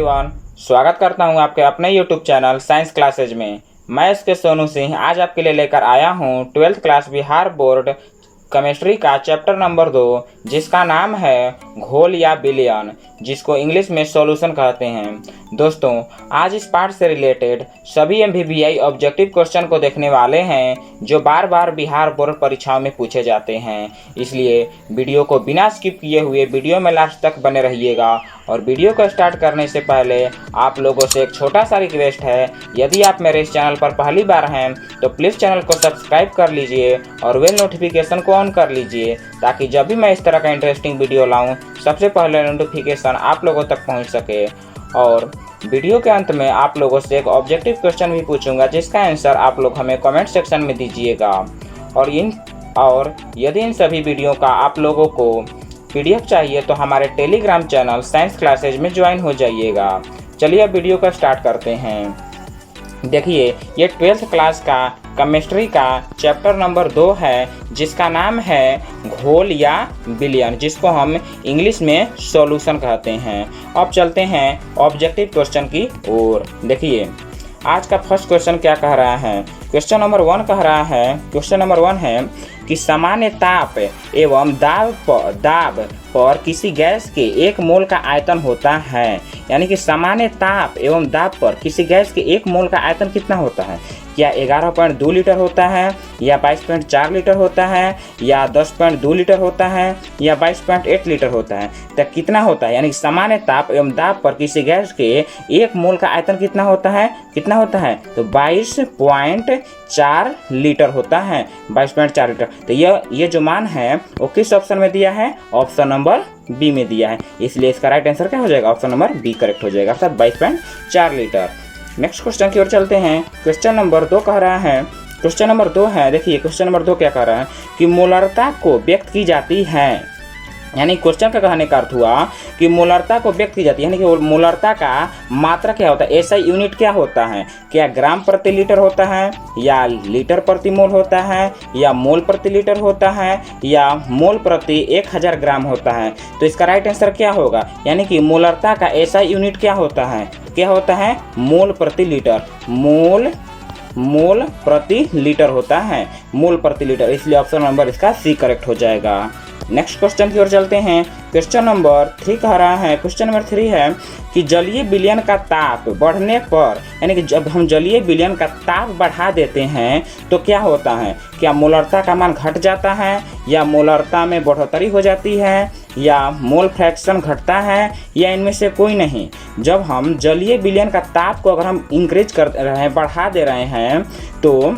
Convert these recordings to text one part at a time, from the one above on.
Everyone, स्वागत करता हूं आपके अपने यूट्यूब चैनल साइंस क्लासेज में। मैं इसके सोनू सिंह आज आपके लिए लेकर आया हूं 12th class Bihar board chemistry का चैप्टर नंबर 2, जिसका नाम है घोल या विलयन, जिसको इंग्लिश में सॉल्यूशन कहते हैं। दोस्तों, आज इस पार्ट से रिलेटेड सभी MBBI ऑब्जेक्टिव क्वेश्चन को देखने वाले हैं, जो बार बार बिहार बोर्ड परीक्षाओं में पूछे जाते हैं। इसलिए वीडियो को बिना स्किप किए हुए वीडियो में लास्ट तक बने रहिएगा। और वीडियो को स्टार्ट करने से पहले आप लोगों से एक छोटा सा रिक्वेस्ट है, यदि आप मेरे इस चैनल पर पहली बार हैं तो प्लीज़ चैनल को सब्सक्राइब कर लीजिए और बेल नोटिफिकेशन को ऑन कर लीजिए, ताकि जब भी मैं इस तरह का इंटरेस्टिंग वीडियो लाऊं सबसे पहले नोटिफिकेशन आप लोगों तक पहुंच सके। और वीडियो के अंत में आप लोगों से एक ऑब्जेक्टिव क्वेश्चन भी पूछूंगा, जिसका आंसर आप लोग हमें कमेंट सेक्शन में दीजिएगा। और यदि इन सभी वीडियो का आप लोगों को PDF चाहिए तो हमारे टेलीग्राम चैनल साइंस क्लासेज में ज्वाइन हो जाइएगा। चलिए अब वीडियो का स्टार्ट करते हैं। देखिए, ये 12th क्लास का केमिस्ट्री का चैप्टर नंबर 2 है, जिसका नाम है घोल या विलयन, जिसको हम इंग्लिश में सॉल्यूशन कहते हैं। अब चलते हैं ऑब्जेक्टिव क्वेश्चन की ओर। देखिए, आज का फर्स्ट क्वेश्चन क्या कह रहा है। क्वेश्चन नंबर 1 कह रहा है, क्वेश्चन नंबर 1 है कि सामान्य ताप एवं दाब पर किसी गैस के 1 मोल का आयतन होता है। यानी कि सामान्य ताप एवं दाब पर किसी गैस के 1 मोल का आयतन कितना होता है? क्या 11.2 लीटर होता है, या 22.4 लीटर होता है, या 10.2 लीटर होता है, या 22.8 लीटर होता है? तो कितना होता है? यानी सामान्य ताप एवं दाब पर किसी गैस के 1 मोल का आयतन कितना होता है? कितना होता है? तो 22.4 लीटर होता है। 22.4 लीटर। तो ये जो मान है वो किस ऑप्शन में दिया है? ऑप्शन नंबर बी में दिया है। इसलिए इसका राइट आंसर क्या हो जाएगा? ऑप्शन नंबर बी करेक्ट हो जाएगा, अर्थात 22.4 लीटर। नेक्स्ट क्वेश्चन की ओर चलते हैं। क्वेश्चन नंबर 2 कह रहा है, क्वेश्चन नंबर 2 है, देखिए क्वेश्चन नंबर 2 क्या कह रहा है कि मोलरता को व्यक्त की जाती है। यानी क्वेश्चन का कहने का अर्थ हुआ कि मोलरता को व्यक्त की जाती है, यानी कि मोलरता का मात्रा क्या होता है, SI यूनिट क्या होता है? क्या ग्राम प्रति लीटर होता है, या लीटर प्रति मोल होता है, या मोल प्रति लीटर होता है, या मोल प्रति 1000 ग्राम होता है? तो इसका राइट आंसर क्या होगा? यानी कि मोलरता का SI यूनिट क्या होता है? क्या होता है? मोल प्रति लीटर। मोल प्रति लीटर होता है, मोल प्रति लीटर। इसलिए ऑप्शन नंबर इसका सी करेक्ट हो जाएगा। नेक्स्ट क्वेश्चन की ओर चलते हैं। क्वेश्चन नंबर 3 कह रहा है, क्वेश्चन नंबर 3 है कि जलीय विलयन का ताप बढ़ने पर, यानी कि जब हम जलीय विलयन का ताप बढ़ा देते हैं तो क्या होता है? क्या मोलरता का मान घट जाता है, या मोलरता में बढ़ोतरी हो जाती है, या मोल फ्रैक्शन घटता है, या इनमें से कोई नहीं? जब हम जलीय विलयन का ताप को अगर हम इंक्रीज कर रहे हैं, बढ़ा दे रहे हैं, तो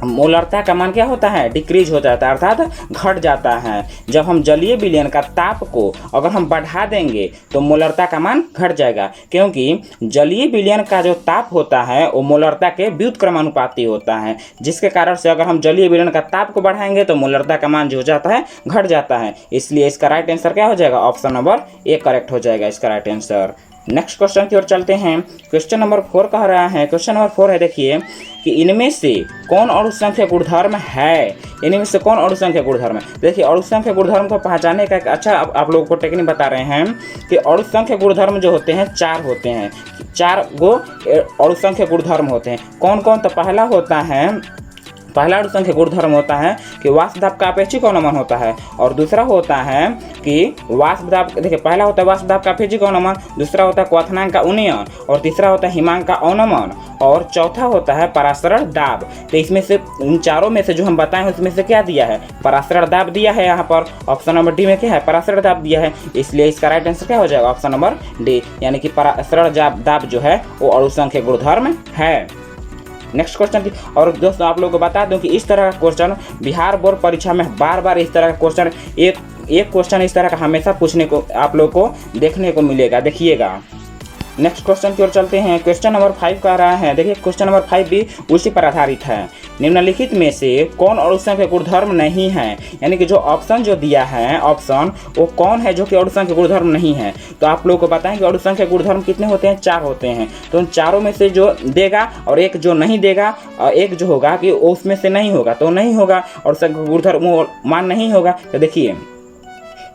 मोलरता का मान क्या होता है? डिक्रीज हो जाता है, अर्थात घट जाता है। जब हम जलीय विलयन का ताप को अगर हम बढ़ा देंगे तो मोलरता का मान घट जाएगा, क्योंकि जलीय विलयन का जो ताप होता है वो मोलरता के व्युत्क्रमानुपाती होता है, जिसके कारण से अगर हम जलीय विलयन का ताप को बढ़ाएंगे तो मोलरता का मान जो जाता है घट जाता है। इसलिए इसका राइट आंसर क्या हो जाएगा? ऑप्शन नंबर ए करेक्ट हो जाएगा इसका राइट आंसर। नेक्स्ट क्वेश्चन की ओर चलते हैं। क्वेश्चन नंबर 4 कह रहा है, क्वेश्चन नंबर 4 है, देखिए कि इनमें से कौन अणु संख्या गुणधर्म है? इनमें से कौन अणु संख्या गुणधर्म है? देखिए, अणु संख्या गुणधर्म को पहचानने का एक अच्छा आप लोगों को टेक्निक बता रहे हैं कि अणु संख्या गुणधर्म जो होते हैं 4 होते हैं। 4 गो अणु संख्या गुणधर्म होते हैं। कौन कौन? तो पहला अणु संख्या गुणधर्म होता है कि वाष्प दाब का अपेक्षिक अनुमान होता है, और दूसरा होता है कि वाष्प दाब, देखिए पहला होता है वाष्प दाब का अपेक्षिक अनुमान, दूसरा होता है क्वथनांक का उन्नयन, और तीसरा होता है हिमांक का अनुमान, और चौथा होता है परासरण दाब। तो इसमें से इन चारों में से जो हम बताएं उसमें से क्या दिया है? परासरण दाब दिया है। यहाँ पर ऑप्शन नंबर डी में क्या है? परासरण दाब दिया है। इसलिए इसका राइट आंसर क्या हो जाएगा? ऑप्शन नंबर डी, यानी कि परासरण दाब जो है वो अणु संख्या गुणधर्म है। नेक्स्ट क्वेश्चन की, और दोस्तों आप लोगों को बता दूं कि इस तरह का क्वेश्चन बिहार बोर्ड परीक्षा में बार बार इस तरह का क्वेश्चन एक क्वेश्चन इस तरह का हमेशा पूछने को आप लोग को देखने को मिलेगा, देखिएगा। नेक्स्ट क्वेश्चन की ओर चलते हैं। क्वेश्चन नंबर 5 कह रहा है, देखिए क्वेश्चन नंबर 5 भी उसी पर आधारित है। निम्नलिखित में से कौन अणु संख्या गुणधर्म नहीं है? यानी कि जो ऑप्शन जो दिया है, ऑप्शन वो कौन है जो कि अणु संख्या गुणधर्म नहीं है? तो आप लोगों को बताएं कि अणु संख्या गुणधर्म कितने होते हैं? 4 होते हैं। तो उन चारों में से जो देगा और एक जो नहीं देगा, और एक जो होगा कि उसमें से नहीं होगा तो नहीं होगा, अणु संख्या गुणधर्म मान नहीं होगा। तो देखिए,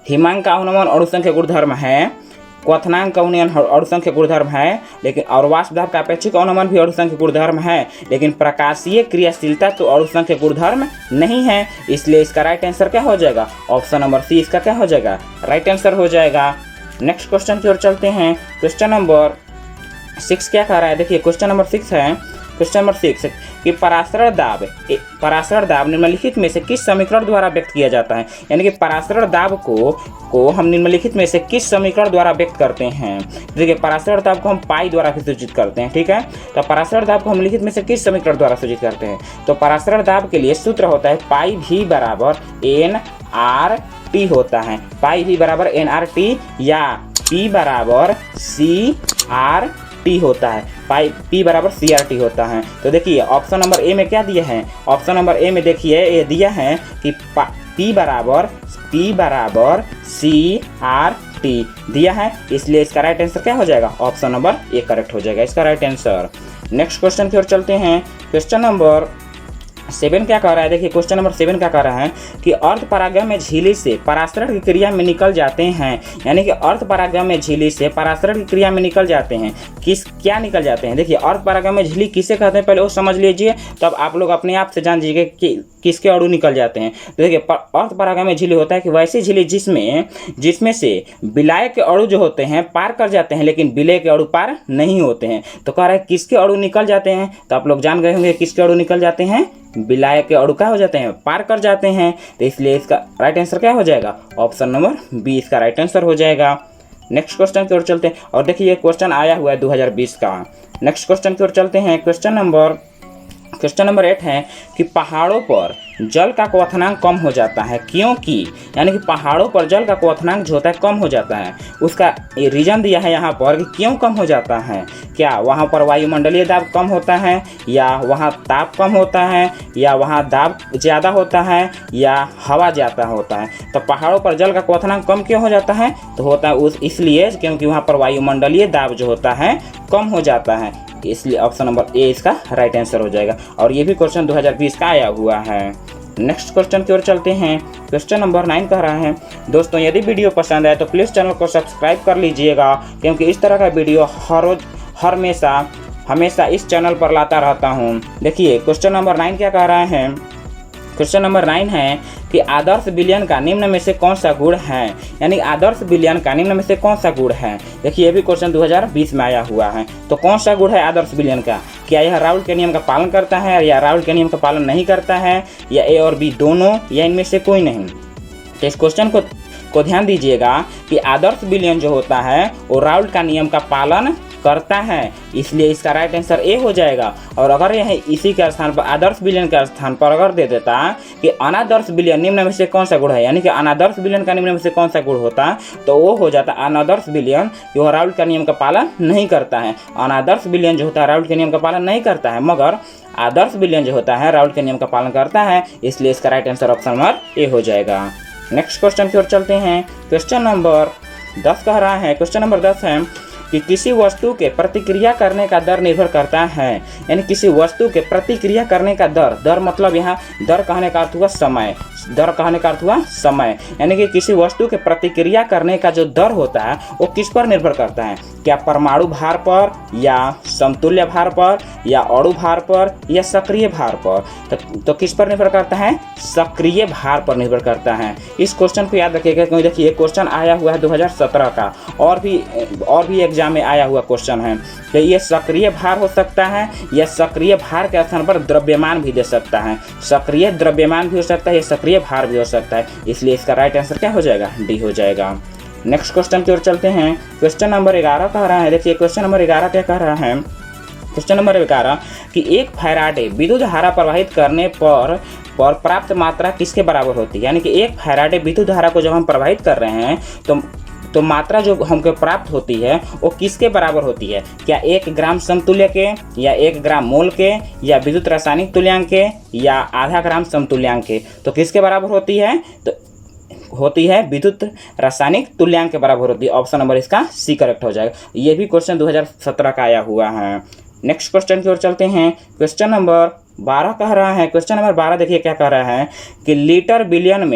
हिमांक का अनुमान अणु संख्या गुणधर्म है, क्वथनांक का उन्नयन अणुसंख्यक गुणधर्म है, लेकिन और वाष्प दाब का अपेक्षिक अवनमन भी अणुसंख्यक गुणधर्म है, लेकिन प्रकाशीय क्रियाशीलता तो अणुसंख्यक गुणधर्म नहीं है। इसलिए इसका राइट आंसर क्या हो जाएगा? ऑप्शन नंबर सी इसका क्या हो जाएगा? राइट आंसर हो जाएगा। नेक्स्ट क्वेश्चन की ओर चलते हैं। क्वेश्चन नंबर 6 क्या कह रहा है? देखिए क्वेश्चन नंबर 6 है, क्वेश्चन नंबर 6 कि परासरण दाब निम्नलिखित में से किस समीकरण द्वारा व्यक्त किया जाता है? यानी कि परासरण दाब को हम निम्नलिखित में से किस समीकरण द्वारा व्यक्त करते हैं? देखिए परासरण दाब को हम पाई द्वारा भी सूचित करते हैं, ठीक है। तो परासरण दाब को हम निम्नलिखित में से किस समीकरण द्वारा सूचित करते हैं? तो परासरण दाब के लिए सूत्र होता है पाई भी बराबर NRT होता है। पाई भी बराबर NRT या P बराबर CRT होता है। P बराबर CRT होता है। तो देखिए ऑप्शन नंबर ए में क्या दिया है? ऑप्शन नंबर ए में देखिए ये दिया है कि P बराबर CRT दिया है, इसलिए इसका राइट आंसर क्या हो जाएगा? ऑप्शन नंबर ए करेक्ट हो जाएगा इसका राइट आंसर। नेक्स्ट क्वेश्चन की ओर चलते हैं। क्वेश्चन नंबर 7 क्या कह रहा है? देखिए क्वेश्चन नंबर 7 क्या कह रहा है कि अर्ध परागम में झिल्ली से परासरण की क्रिया में निकल जाते हैं। यानी कि अर्ध परागम में झिल्ली से परासरण की क्रिया में निकल जाते हैं। क्या निकल जाते हैं? देखिए अर्ध परागम में झिल्ली किसे कहते हैं पहले वो समझ लीजिए, तब आप लोग अपने आप से जान लीजिए कि किसके अणु निकल जाते हैं। तो देखिए अर्ध परागम में झिल्ली होता है कि वैसी झिल्ली जिसमें से विलाय के अणु जो होते हैं पार कर जाते हैं, लेकिन विलय के अणु पार नहीं होते हैं। तो कह रहा है किसके अणु निकल जाते हैं? तो आप लोग जान गए होंगे किसके अणु निकल जाते हैं? विलाय के अणु क्या हो जाते हैं? पार कर जाते हैं। तो इसलिए इसका राइट आंसर क्या हो जाएगा? ऑप्शन नंबर बी इसका राइट आंसर हो जाएगा। नेक्स्ट क्वेश्चन की ओर चलते हैं। और देखिए ये क्वेश्चन आया हुआ है 2020 का। नेक्स्ट क्वेश्चन की ओर चलते हैं। क्वेश्चन नंबर 8 है कि पहाड़ों पर जल का क्वथनांक कम हो जाता है क्योंकि, यानी कि पहाड़ों पर जल का क्वथनांक जो होता है कम हो जाता है। उसका रीजन दिया है यहाँ पर कि क्यों कम हो जाता है। क्या वहाँ पर वायुमंडलीय दाब कम होता है, या वहाँ ताप कम होता है, या वहाँ दाब ज़्यादा होता है, या हवा ज़्यादा होता है? तो पहाड़ों पर जल का क्वथनांक कम क्यों हो जाता है? तो होता है इसलिए क्योंकि वहाँ पर वायुमंडलीय दाब जो होता है कम हो जाता है। इसलिए ऑप्शन नंबर ए इसका राइट आंसर हो जाएगा। और ये भी क्वेश्चन 2020 का आया हुआ है। नेक्स्ट क्वेश्चन की ओर चलते हैं। क्वेश्चन नंबर 9 कह रहा है दोस्तों यदि वीडियो पसंद आए तो प्लीज़ चैनल को सब्सक्राइब कर लीजिएगा, क्योंकि इस तरह का वीडियो हमेशा इस चैनल पर लाता रहता हूँ। देखिए क्वेश्चन नंबर 9 क्या कह रहा है? क्वेश्चन नंबर 9 है कि आदर्श विलयन का निम्न में से कौन सा गुण है? यानी आदर्श विलयन का निम्न में से कौन सा गुण है? देखिए ये भी क्वेश्चन 2020 में आया हुआ है। तो कौन सा गुण है आदर्श विलयन का? क्या यह राउल्ट के नियम का पालन करता है, या राउल्ट के नियम का पालन नहीं करता है, या ए और बी दोनों, या इनमें से कोई नहीं? तो इस क्वेश्चन को ध्यान दीजिएगा कि आदर्श विलयन जो होता है वो राउल्ट का नियम का पालन करता है, इसलिए इसका राइट आंसर ए हो जाएगा। और अगर यह इसी के स्थान पर आदर्श विलयन के स्थान पर अगर दे देता कि अनादर्श विलयन निम्न में से कौन सा गुण है, यानी कि अनादर्श विलयन का निम्न में से कौन सा गुण होता, तो वो हो जाता अनादर्श विलयन जो राउल्ट का नियम का पालन नहीं करता है। अनादर्श विलयन जो होता है राउल्ट के नियम का पालन नहीं करता है, मगर आदर्श विलयन जो होता है राउल्ट के नियम का पालन करता है, इसलिए इसका right answer option number A हो जाएगा। नेक्स्ट क्वेश्चन की ओर चलते हैं। क्वेश्चन नंबर 10 कह रहा है, क्वेश्चन नंबर 10 है कि किसी वस्तु के प्रतिक्रिया करने का दर निर्भर करता है। यानी किसी वस्तु के प्रतिक्रिया करने का दर मतलब यहाँ दर कहने का अर्थ हुआ समय, दर कहने का अर्थ हुआ समय। यानी कि किसी वस्तु के प्रतिक्रिया करने का जो दर होता है वो किस पर निर्भर करता है? क्या परमाणु भार पर, या समतुल्य भार पर, या अणु भार पर, या सक्रिय भार पर? तो किस पर निर्भर करता है? सक्रिय भार पर निर्भर करता है। इस क्वेश्चन को याद रखिएगा, क्योंकि देखिए क्वेश्चन आया हुआ है 2017 का, और भी एग्जाम में आया हुआ क्वेश्चन है। तो ये सक्रिय भार हो सकता है, या सक्रिय भार के स्थान पर द्रव्यमान भी दे सकता है। सक्रिय द्रव्यमान भी हो सकता है, या सक्रिय भार भी हो सकता है, इसलिए इसका राइट आंसर क्या हो जाएगा? डी हो जाएगा। नेक्स्ट क्वेश्चन की ओर चलते हैं। क्वेश्चन नंबर 11 कह रहा है, देखिए क्वेश्चन नंबर 11 क्या कह रहा है? क्वेश्चन नंबर 11 कि 1 फैराडे विद्युत धारा प्रवाहित करने पर प्राप्त मात्रा किसके बराबर होती है? यानी कि 1 फैराडे विद्युत धारा को जब हम प्रवाहित कर रहे हैं तो मात्रा जो हमको प्राप्त होती है वो किसके बराबर होती है? क्या 1 ग्राम समतुल्य के, या 1 ग्राम मोल के, या विद्युत रासायनिक तुल्यांक के, या आधा ग्राम समतुल्यांक के? तो किसके बराबर होती है? तो होती है विद्युत रासायनिक तुल्यांक के बराबर होती है। ऑप्शन नंबर इसका सी करेक्ट हो जाएगा। ये भी क्वेश्चन 2017 का आया हुआ है। नेक्स्ट क्वेश्चन की ओर चलते हैं। क्वेश्चन नंबर 12 कह रहा है, क्वेश्चन नंबर 12 देखिए क्या कह रहा है कि लीटर बिलियन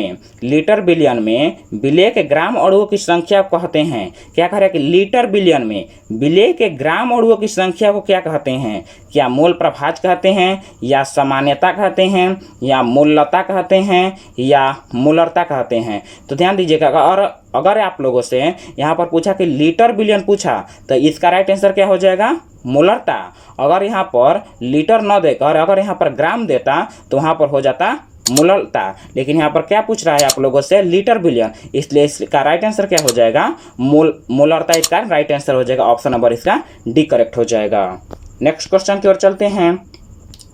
में विलेय के ग्राम अणुओं की संख्या को कहते हैं। क्या कह रहा है कि लीटर बिलियन में विलेय के ग्राम अणुओं की संख्या को क्या कहते हैं? क्या मोल प्रभाज कहते हैं, या सामान्यता कहते हैं, या मूलता कहते हैं, या मूलरता कहते हैं? तो ध्यान दीजिएगा, और अगर आप लोगों से यहाँ पर पूछा कि लीटर बिलियन पूछा तो इसका राइट आंसर क्या हो जाएगा? मूलरता। अगर यहाँ पर लीटर न देकर अगर यहाँ पर ग्राम देता तो वहाँ पर हो जाता मूलरता। लेकिन यहाँ पर क्या पूछ रहा है आप लोगों से? लीटर बिलियन, इसलिए इसका राइट आंसर क्या हो जाएगा? मूलरता इसका राइट आंसर हो जाएगा। ऑप्शन नंबर इसका डी करेक्ट हो जाएगा। नेक्स्ट क्वेश्चन की ओर चलते हैं।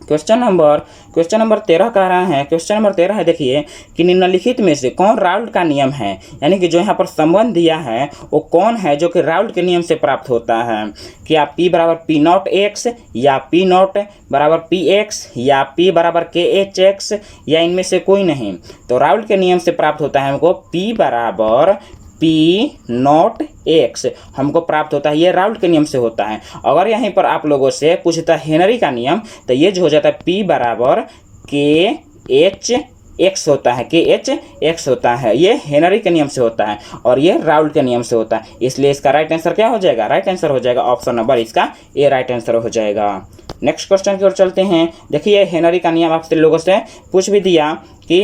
क्वेश्चन नंबर 13 कह रहा है, क्वेश्चन नंबर 13 है देखिए कि निम्नलिखित में से कौन राउल्ट का नियम है? यानी कि जो यहाँ पर संबंध दिया है वो कौन है जो कि राउल्ट के नियम से प्राप्त होता है? क्या P बराबर P नॉट एक्स, या P नॉट बराबर P एक्स, या P बराबर KH, या इनमें से कोई नहीं? तो राउल्ट के नियम से प्राप्त होता है हमको P बराबर P नॉट एक्स हमको प्राप्त होता है। ये राउल्ट के नियम से होता है। अगर यहीं पर आप लोगों से पूछता है हेनरी का नियम तो ये जो हो जाता है P बराबर KH एक्स होता है, KH एक्स होता है। ये हेनरी के नियम से होता है और ये राउल्ट के नियम से होता है। इसलिए इसका राइट आंसर क्या हो जाएगा? राइट आंसर हो जाएगा ऑप्शन नंबर इसका ए राइट आंसर हो जाएगा। नेक्स्ट क्वेश्चन की ओर चलते हैं। देखिए हेनरी का नियम आपसे लोगों से पूछ भी दिया कि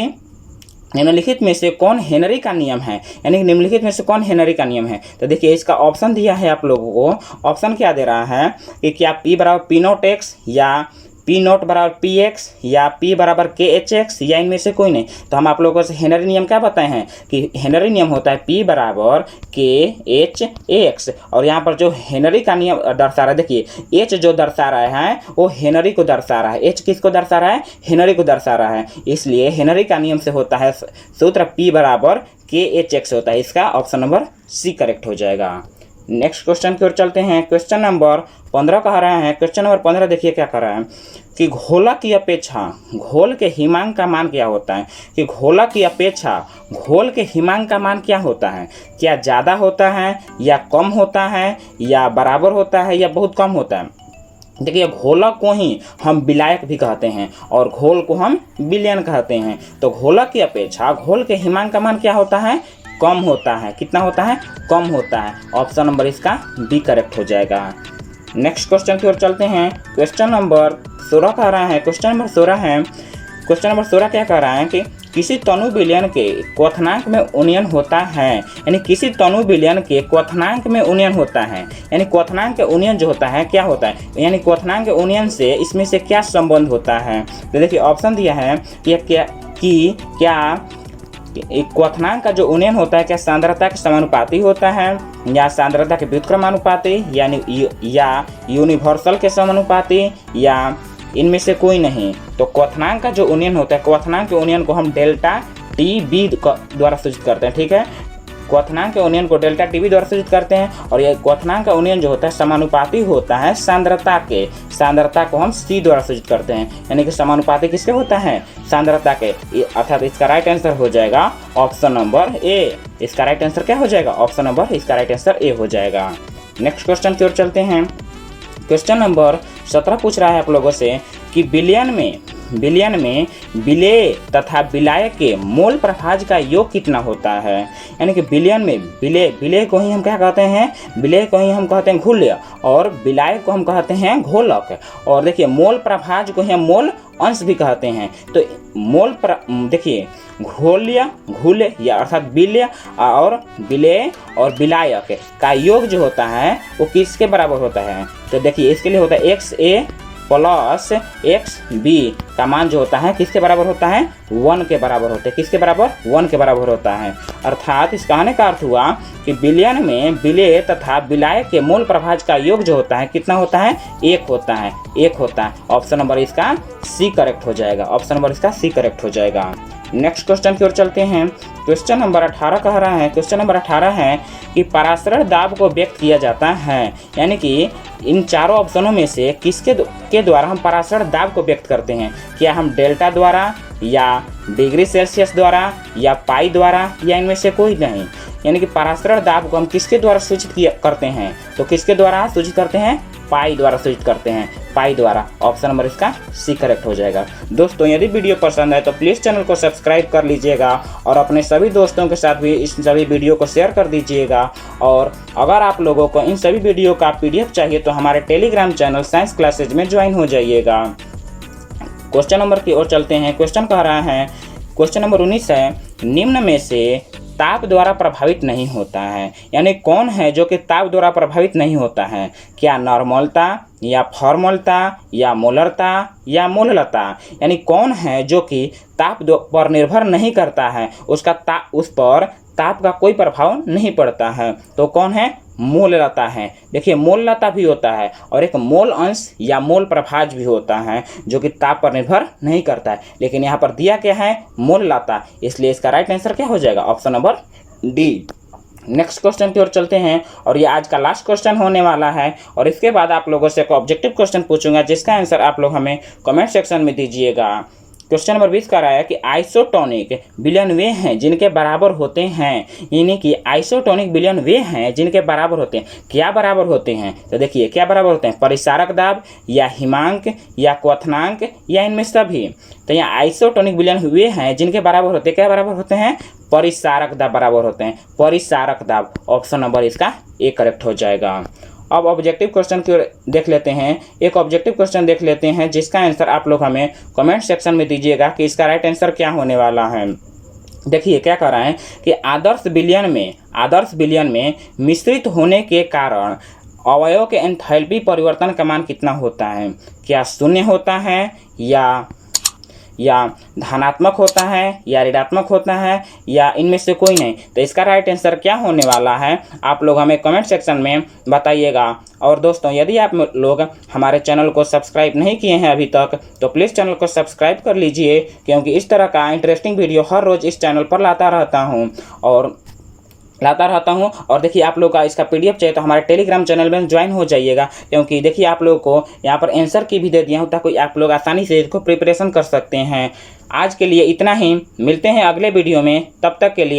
निम्नलिखित में से कौन हेनरी का नियम है, यानी कि निम्नलिखित में से कौन हेनरी का नियम है? तो देखिए इसका ऑप्शन दिया है आप लोगों को। ऑप्शन क्या दे रहा है कि क्या P बराबर P नॉट एक्स, या P नॉट बराबर P एक्स, या P बराबर KH एक्स, या इनमें से कोई नहीं। तो हम आप लोगों से हेनरी नियम क्या बताए हैं कि हेनरी नियम होता है P बराबर KH एक्स। और यहाँ पर जो हेनरी का नियम दर्शा रहा है, देखिए H जो दर्शा रहा है वो हेनरी को दर्शा रहा है। H किसको दर्शा रहा है? हेनरी को दर्शा रहा है। इसलिए हेनरी का नियम से होता है सूत्र P बराबर KH एक्स होता है। इसका ऑप्शन नंबर सी करेक्ट हो जाएगा। नेक्स्ट क्वेश्चन की ओर चलते हैं। क्वेश्चन नंबर 15 कह रहा है। क्वेश्चन नंबर 15 देखिए क्या कह रहा है कि घोलक की अपेक्षा घोल के हिमांक का मान क्या होता है? कि घोलक की अपेक्षा घोल के हिमांक का मान क्या होता है? क्या ज़्यादा होता है, या कम होता है, या बराबर होता है, या बहुत कम होता है? देखिए घोलक को ही हम विलायक भी कहते हैं और घोल को हम विलयन कहते हैं। तो घोलक की अपेक्षा घोल के हिमांक का मान क्या होता है? कम होता है। कितना होता है? कम होता है। ऑप्शन नंबर इसका बी करेक्ट हो जाएगा। नेक्स्ट क्वेश्चन की ओर चलते हैं। क्वेश्चन नंबर 16 कह रहा है। क्वेश्चन नंबर 16 क्या कह रहा है कि किसी तनु विलयन के क्वथनांक में उन्नयन होता है, यानी किसी तनु विलयन के क्वथनांक में उन्नयन होता है, यानी क्वथनांक के उन्नयन जो होता है क्या होता है, यानी क्वथनांक के उन्नयन से इसमें से क्या संबंध होता है? तो देखिए ऑप्शन दिया है कि क्या क्वथनांक का जो उन्नयन होता है क्या सांद्रता के समानुपाती होता है, या सांद्रता के व्युत्क्रमानुपाती, यानी या यूनिवर्सल के समानुपाती, या इनमें से कोई नहीं? तो क्वथनांक का जो उन्नयन होता है, क्वथनांक के उन्नयन को हम डेल्टा टी द्वारा सूचित करते हैं। ठीक है, क्वथनांक के उन्नयन को डेल्टा टीवी द्वारा सूचित करते हैं और यह क्वथनांक का उन्नयन जो होता है समानुपाती होता है सांद्रता को हम सी द्वारा सूचित करते हैं, यानी कि समानुपाती किसके होता है? सांद्रता के। अर्थात इसका राइट आंसर हो जाएगा ऑप्शन नंबर ए। इसका राइट आंसर क्या हो जाएगा? ऑप्शन नंबर इसका राइट आंसर ए हो जाएगा। नेक्स्ट क्वेश्चन की ओर चलते हैं। क्वेश्चन नंबर 17 पूछ रहा है आप लोगों से कि विलयन में विलेय तथा विलायक के मोल प्रभाज का योग कितना होता है? यानी कि विलयन में विलेय को ही हम क्या कहते हैं? विलेय को ही हम कहते हैं घुल्य, और विलायक को हम कहते हैं घोलक। और देखिए मोल प्रभाज को ही हम मोल अंश भी कहते हैं। तो देखिए घुल्य या अर्थात विलेय और विलेय और विलायक का योग जो होता है वो किसके बराबर होता है? तो देखिए इसके लिए होता है XA प्लस XB का मान जो होता है किसके बराबर होता है? 1 के बराबर होता है। किसके बराबर? 1 के बराबर होता है। अर्थात इस कहने का अर्थ हुआ कि विलयन में विलेय तथा विलायक के मोल प्रभाज का योग जो होता है कितना होता है? 1 होता है। ऑप्शन नंबर इसका सी करेक्ट हो जाएगा। ऑप्शन नंबर इसका सी करेक्ट हो जाएगा। नेक्स्ट क्वेश्चन की ओर चलते हैं। क्वेश्चन नंबर 18 कह रहा है। क्वेश्चन नंबर 18 है कि परासरण दाब को व्यक्त किया जाता है, यानी कि इन चारों ऑप्शनों में से किसके द्वारा हम परासरण दाब को व्यक्त करते हैं? क्या हम डेल्टा द्वारा, या डिग्री सेल्सियस द्वारा, या पाई द्वारा, या इनमें से कोई नहीं? यानी कि परासरण दाब को हम किसके द्वारा सूचित करते हैं, तो किसके द्वारा सूचित करते हैं, पाई द्वारा सूचित करते हैं, पाई द्वारा। ऑप्शन नंबर इसका सी करेक्ट हो जाएगा। दोस्तों यदि वीडियो पसंद है तो प्लीज़ चैनल को सब्सक्राइब कर लीजिएगा और अपने सभी दोस्तों के साथ भी इस सभी वीडियो को शेयर कर दीजिएगा। और अगर आप लोगों को इन सभी वीडियो का PDF चाहिए तो हमारे टेलीग्राम चैनल साइंस क्लासेज में ज्वाइन हो जाइएगा। क्वेश्चन नंबर की ओर चलते हैं। क्वेश्चन कह रहा है, क्वेश्चन नंबर 19 है, निम्न में से ताप द्वारा प्रभावित नहीं होता है, यानी कौन है जो कि ताप द्वारा प्रभावित नहीं होता है, क्या नॉर्मलता या फॉर्मलता या मोलरता या मोललता, यानी कौन है जो कि ताप पर निर्भर नहीं करता है, उस पर ताप का कोई प्रभाव नहीं पड़ता है, तो कौन है, मोललता है। देखिए मोललता भी होता है और एक मोल अंश या मोल प्रभाज भी होता है जो कि ताप पर निर्भर नहीं करता है, लेकिन यहाँ पर दिया क्या है, मोललता, इसलिए इसका राइट आंसर क्या हो जाएगा, option number D. Next question की ओर चलते हैं और ये आज का लास्ट क्वेश्चन होने वाला है और इसके बाद आप लोगों से एक ऑब्जेक्टिव क्वेश्चन पूछूंगा जिसका आंसर आप लोग हमें कमेंट सेक्शन में दीजिएगा। क्वेश्चन नंबर 20 का रहा है कि आइसोटोनिक विलयन वे हैं जिनके बराबर होते हैं, यानी कि आइसोटोनिक विलयन वे हैं जिनके बराबर होते हैं, क्या बराबर होते हैं, तो देखिए क्या बराबर होते हैं, परिसारक दाब या हिमांक या क्वथनांक या इनमें सभी। तो यहाँ आइसोटोनिक विलयन वे हैं जिनके बराबर होते हैं, क्या बराबर होते हैं, परिसारक दाब बराबर होते हैं, परिसारक दाब। ऑप्शन नंबर इसका ए करेक्ट हो जाएगा। अब ऑब्जेक्टिव क्वेश्चन की देख लेते हैं। एक ऑब्जेक्टिव क्वेश्चन देख लेते हैं जिसका आंसर आप लोग हमें कमेंट सेक्शन में दीजिएगा कि इसका राइट आंसर क्या होने वाला है। देखिए क्या कह रहा है कि आदर्श विलयन में मिश्रित होने के कारण अवयव के एंथैल्पी परिवर्तन का मान कितना होता है, क्या 0 होता है या धनात्मक होता है या ऋणात्मक होता है या इनमें से कोई नहीं, तो इसका राइट आंसर क्या होने वाला है आप लोग हमें कमेंट सेक्शन में बताइएगा। और दोस्तों यदि आप लोग हमारे चैनल को सब्सक्राइब नहीं किए हैं अभी तक तो प्लीज़ चैनल को सब्सक्राइब कर लीजिए, क्योंकि इस तरह का इंटरेस्टिंग वीडियो हर रोज़ इस चैनल पर लाता रहता हूँ। और देखिए आप लोग का इसका PDF चाहिए तो हमारे टेलीग्राम चैनल में ज्वाइन हो जाइएगा, क्योंकि देखिए आप लोगों को यहाँ पर आंसर की भी दे दिया हूँ ताकि आप लोग आसानी से इसको प्रिपरेशन कर सकते हैं। आज के लिए इतना ही, मिलते हैं अगले वीडियो में, तब तक के लिए